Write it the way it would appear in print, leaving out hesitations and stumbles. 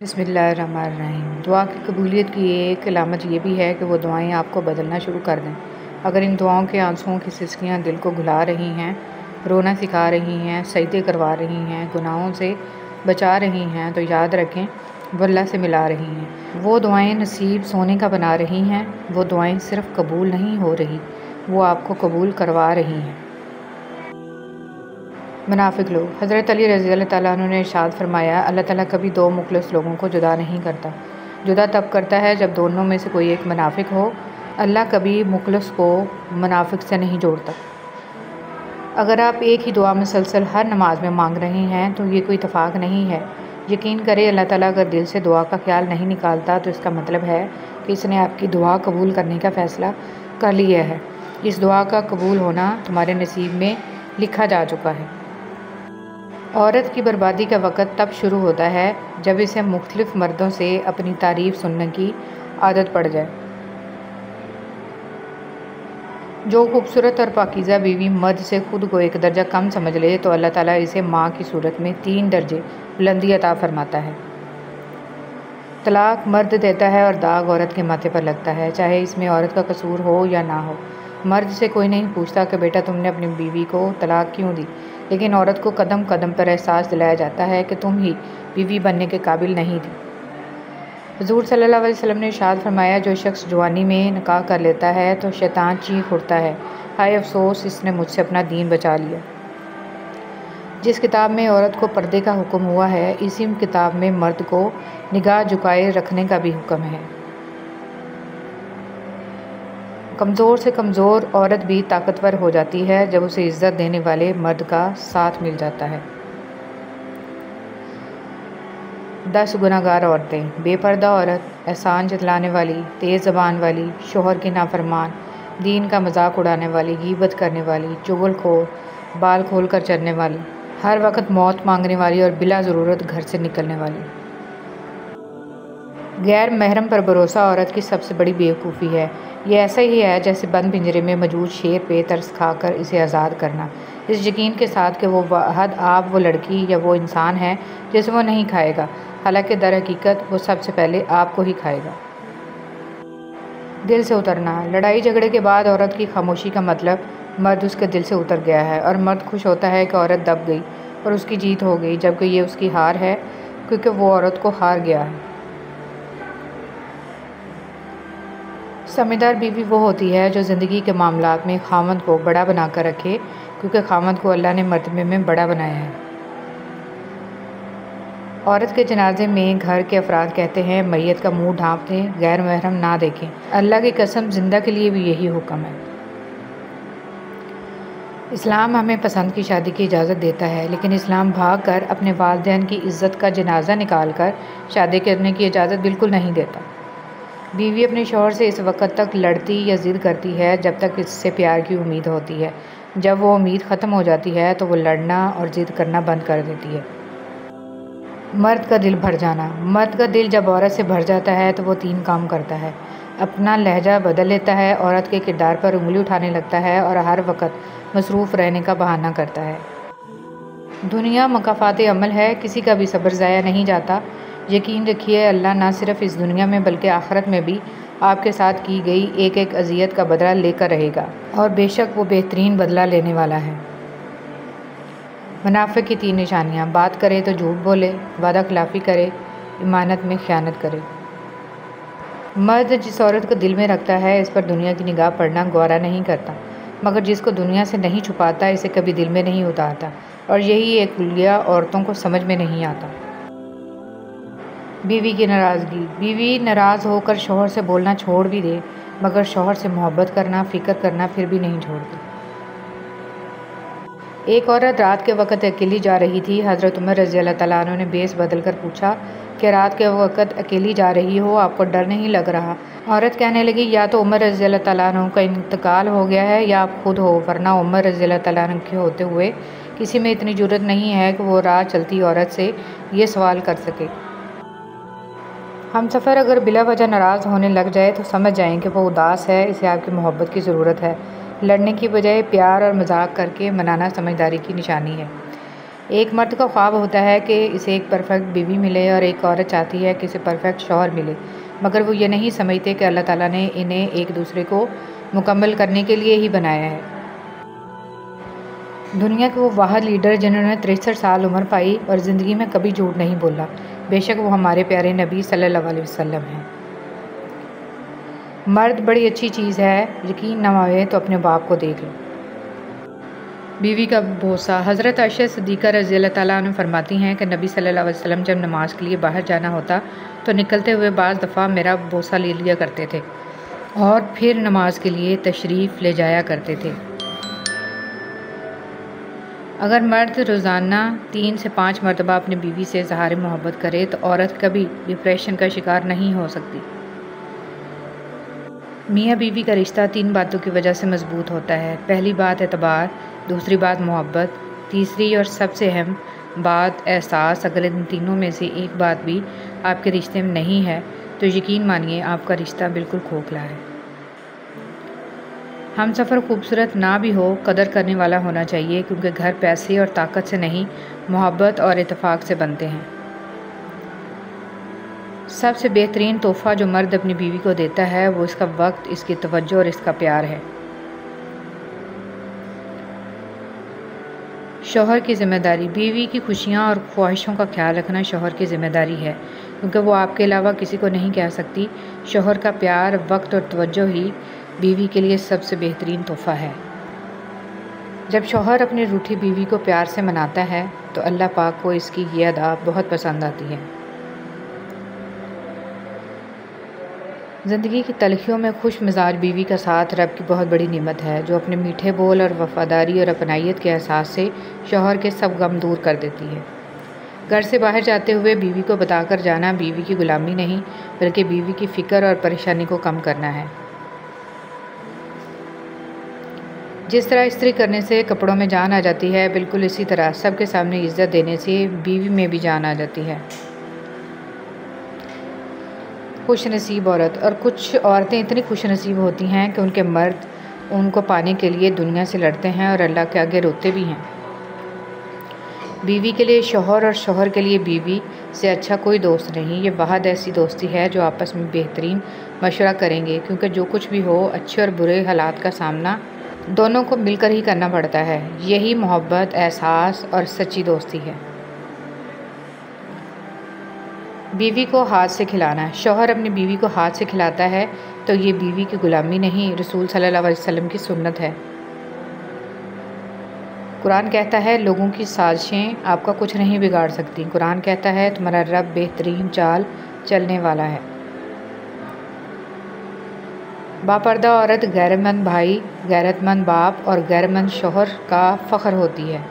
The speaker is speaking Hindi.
बिस्मिल्लाहिर्रहमानिर्रहीम। दुआ की कबूलियत की एक अलामत ये भी है कि वो दुआएं आपको बदलना शुरू कर दें। अगर इन दुआओं के आंसुओं की सिसकियाँ दिल को घुला रही हैं, रोना सिखा रही हैं, सजदे करवा रही हैं, गुनाहों से बचा रही हैं, तो याद रखें वो अल्लाह से मिला रही हैं। वो दुआएं नसीब सोने का बना रही हैं। वो दुआएं सिर्फ़ कबूल नहीं हो रही, वो आपको कबूल करवा रही हैं। मुनाफिक लोग। हज़रत अली रज़ी अल्लाह तआला अन्हु ने इरशाद फरमाया, अल्लाह ताला कभी दो मुखलिस लोगों को जुदा नहीं करता। जुदा तब करता है जब दोनों में से कोई एक मुनाफिक हो। अल्लाह कभी मुखलिस को मुनाफिक से नहीं जोड़ता। अगर आप एक ही दुआ मुसलसल हर नमाज में मांग रहे हैं तो ये कोई इत्तेफाक नहीं है। यकीन करें, अल्लाह ताला अगर दिल से दुआ का ख्याल नहीं निकालता तो इसका मतलब है कि इसने आपकी दुआ कबूल करने का फ़ैसला कर लिया है। इस दुआ का कबूल होना तुम्हारे नसीब में लिखा जा चुका है। औरत की बर्बादी का वक़्त तब शुरू होता है जब इसे मुख्तलिफ़ मर्दों से अपनी तारीफ़ सुनने की आदत पड़ जाए। जो खूबसूरत और पाकीज़ा बीवी मर्द से ख़ुद को एक दर्जा कम समझ ले तो अल्लाह ताला इसे माँ की सूरत में 3 दर्जे बुलंदी अता फ़रमाता है। तलाक मर्द देता है और दाग औरत के माथे पर लगता है, चाहे इसमें औरत का कसूर हो या ना हो। मर्द से कोई नहीं पूछता कि बेटा तुमने अपनी बीवी को तलाक क्यों दी, लेकिन औरत को कदम कदम पर एहसास दिलाया जाता है कि तुम ही बीवी बनने के काबिल नहीं थी। हुज़ूर सल्लल्लाहु अलैहि वसल्लम ने इरशाद फरमाया, जो शख्स जवानी में निकाह कर लेता है तो शैतान चीख उठता है, हाय अफसोस, इसने मुझसे अपना दीन बचा लिया। जिस किताब में औरत को पर्दे का हुक्म हुआ है, इसी किताब में मर्द को निगाह झुकाए रखने का भी हुक्म है। कमज़ोर से कमज़ोर औरत भी ताकतवर हो जाती है जब उसे इज़्ज़त देने वाले मर्द का साथ मिल जाता है। 10 गुनाहगार औरतें। बेपर्दा औरत, एहसान जतलाने वाली, तेज़ ज़बान वाली, शोहर की नाफरमान, दीन का मजाक उड़ाने वाली, गीबत करने वाली, चुगलखोर, बाल खोल कर चलने वाली, हर वक्त मौत मांगने वाली और बिला ज़रूरत घर से निकलने वाली। गैर महरम पर भरोसा औरत की सबसे बड़ी बेवकूफ़ी है। ये ऐसा ही है जैसे बंद पिंजरे में मौजूद शेर पे तरस खाकर इसे आज़ाद करना, इस यकीन के साथ कि वो हद आप वो लड़की या वो इंसान है जिसे वो नहीं खाएगा, हालांकि दर हकीकत वो सबसे पहले आपको ही खाएगा। दिल से उतरना। लड़ाई झगड़े के बाद औरत की खामोशी का मतलब मर्द उसके दिल से उतर गया है, और मर्द खुश होता है कि औरत दब गई और उसकी जीत हो गई, जबकि ये उसकी हार है क्योंकि वो औरत को हार गया है। समझदार बीवी वो होती है जो ज़िंदगी के मामलात में खामद को बड़ा बना कर रखे, क्योंकि खामद को अल्लाह ने मर्तबे में बड़ा बनाया है। औरत के जनाजे में घर के अफराद कहते हैं, मैयत का मुंह ढाँप दें, गैर महरम ना देखें। अल्लाह की कसम, जिंदा के लिए भी यही हुक्म है। इस्लाम हमें पसंद की शादी की इजाज़त देता है, लेकिन इस्लाम भाग कर अपने वालिदैन की इज़्ज़त का जनाजा निकाल कर शादी करने की इजाज़त बिल्कुल नहीं देता। बीवी अपने शौहर से इस वक्त तक लड़ती या ज़िद करती है जब तक इससे प्यार की उम्मीद होती है। जब वो उम्मीद ख़त्म हो जाती है तो वो लड़ना और ज़िद करना बंद कर देती है। मर्द का दिल भर जाना। मर्द का दिल जब औरत से भर जाता है तो वो 3 काम करता है। अपना लहजा बदल लेता है, औरत के किरदार पर उंगली उठाने लगता है और हर वक्त मसरूफ़ रहने का बहाना करता है। दुनिया मुकाफ़ात अमल है, किसी का भी सब्र ज़ाया नहीं जाता। यकीन रखिए, अल्लाह ना सिर्फ इस दुनिया में बल्कि आखिरत में भी आपके साथ की गई एक एक अज़ियत का बदला लेकर रहेगा, और बेशक वो बेहतरीन बदला लेने वाला है। मुनाफिक की 3 निशानियाँ। बात करे तो झूठ बोले, वादा खिलाफ़ी करे, इमानत में ख़यानत करे। मर्द जिस औरत को दिल में रखता है, इस पर दुनिया की निगाह पड़ना गवारा नहीं करता, मगर जिसको दुनिया से नहीं छुपाता, इसे कभी दिल में नहीं उतारता, और यही एक हुलिया औरतों को समझ में नहीं आता। बीवी की नाराज़गी। बीवी नाराज़ होकर शौहर से बोलना छोड़ भी दे, मगर शौहर से मोहब्बत करना, फ़िक्र करना फिर भी नहीं छोड़ती। एक औरत रात के वक़्त अकेली जा रही थी। हज़रत उमर रज़ी अल्लाह तआला अन्हु ने भेस बदल कर पूछा कि रात के वक़्त अकेली जा रही हो, आपको डर नहीं लग रहा? औरत कहने लगी, या तो उमर रज़ी अल्लाह तआला अन्हु का इंतकाल हो गया है या आप खुद हो, वरना उमर रज़ी अल्लाह तआला अन्हु के होते हुए किसी में इतनी जुर्रत नहीं है कि वो राह चलती औरत से ये सवाल कर सके। हम सफ़र अगर बिला वजह नाराज़ होने लग जाए तो समझ जाएं कि वो उदास है, इसे आपकी मोहब्बत की ज़रूरत है। लड़ने की बजाय प्यार और मजाक करके मनाना समझदारी की निशानी है। एक मर्द का ख्वाब होता है कि इसे एक परफेक्ट बीवी मिले और एक औरत चाहती है कि इसे परफेक्ट शौहर मिले, मगर वो ये नहीं समझते कि अल्लाह ताला ने इन्हें एक दूसरे को मुकम्मल करने के लिए ही बनाया है। दुनिया के वो वाहिद लीडर जिन्होंने 63 साल उम्र पाई और ज़िंदगी में कभी झूठ नहीं बोला, बेशक वो हमारे प्यारे नबी सल्लल्लाहु अलैहि वसल्लम हैं। मर्द बड़ी अच्छी चीज़ है, यकीन न आए तो अपने बाप को देख लो। बीवी का बोसा। हज़रत आयशा सिद्दीक़ा रज़ी अल्लाह ताला अन्हा फरमाती हैं कि नबी सल्लल्लाहु अलैहि वसल्लम जब नमाज़ के लिए बाहर जाना होता तो निकलते हुए बाज़ दफ़ा मेरा बोसा ले लिया करते थे और फिर नमाज के लिए तशरीफ़ ले जाया करते थे। अगर मर्द रोज़ाना 3 से 5 मरतबा अपनी बीवी से इज़हार मोहब्बत करे तो औरत कभी डिप्रेशन का शिकार नहीं हो सकती। मियाँ बीवी का रिश्ता 3 बातों की वजह से मजबूत होता है। पहली बात एतबार, दूसरी बात मोहब्बत, तीसरी और सबसे अहम बात एहसास। अगर इन तीनों में से एक बात भी आपके रिश्ते में नहीं है तो यकीन मानिए आपका रिश्ता बिल्कुल खोखला है। हम सफ़र खूबसूरत ना भी हो, कदर करने वाला होना चाहिए, क्योंकि घर पैसे और ताकत से नहीं, मोहब्बत और इत्तेफाक से बनते हैं। सबसे बेहतरीन तोहफ़ा जो मर्द अपनी बीवी को देता है वो इसका वक्त, इसकी तवज्जो और इसका प्यार है। शौहर की ज़िम्मेदारी। बीवी की खुशियाँ और ख्वाहिशों का ख्याल रखना शौहर की ज़िम्मेदारी है, क्योंकि वो आपके अलावा किसी को नहीं कह सकती। शौहर का प्यार, वक्त और तवज्जो ही बीवी के लिए सबसे बेहतरीन तोहफ़ा है। जब शौहर अपनी रूठी बीवी को प्यार से मनाता है तो अल्लाह पाक को इसकी ये अदा बहुत पसंद आती है। ज़िंदगी की तलखियों में खुश मिजाज बीवी का साथ रब की बहुत बड़ी नेमत है, जो अपने मीठे बोल और वफ़ादारी और अपनाइयत के एहसास से शौहर के सब गम दूर कर देती है। घर से बाहर जाते हुए बीवी को बताकर जाना बीवी की गुलामी नहीं, बल्कि बीवी की फ़िक्र और परेशानी को कम करना है। जिस तरह इस्त्री करने से कपड़ों में जान आ जाती है, बिल्कुल इसी तरह सबके सामने इज़्ज़त देने से बीवी में भी जान आ जाती है। खुश नसीब औरत। और कुछ औरतें इतनी खुश नसीब होती हैं कि उनके मर्द उनको पाने के लिए दुनिया से लड़ते हैं और अल्लाह के आगे रोते भी हैं। बीवी के लिए शौहर और शौहर के लिए बीवी से अच्छा कोई दोस्त नहीं। ये वाहिद ऐसी दोस्ती है जो आपस में बेहतरीन मशवरा करेंगे, क्योंकि जो कुछ भी हो, अच्छे और बुरे हालात का सामना दोनों को मिलकर ही करना पड़ता है। यही मोहब्बत, एहसास और सच्ची दोस्ती है। बीवी को हाथ से खिलाना। शौहर अपनी बीवी को हाथ से खिलाता है तो ये बीवी की गुलामी नहीं, रसूल सल्लल्लाहु अलैहि वसल्लम की सुन्नत है। कुरान कहता है लोगों की साजिशें आपका कुछ नहीं बिगाड़ सकती। कुरान कहता है तुम्हारा रब बेहतरीन चाल चलने वाला है। बापर्दा औरत गैरतमंद भाई, गैरतमंद बाप और गैरतमंद शौहर का फ़ख्र होती है।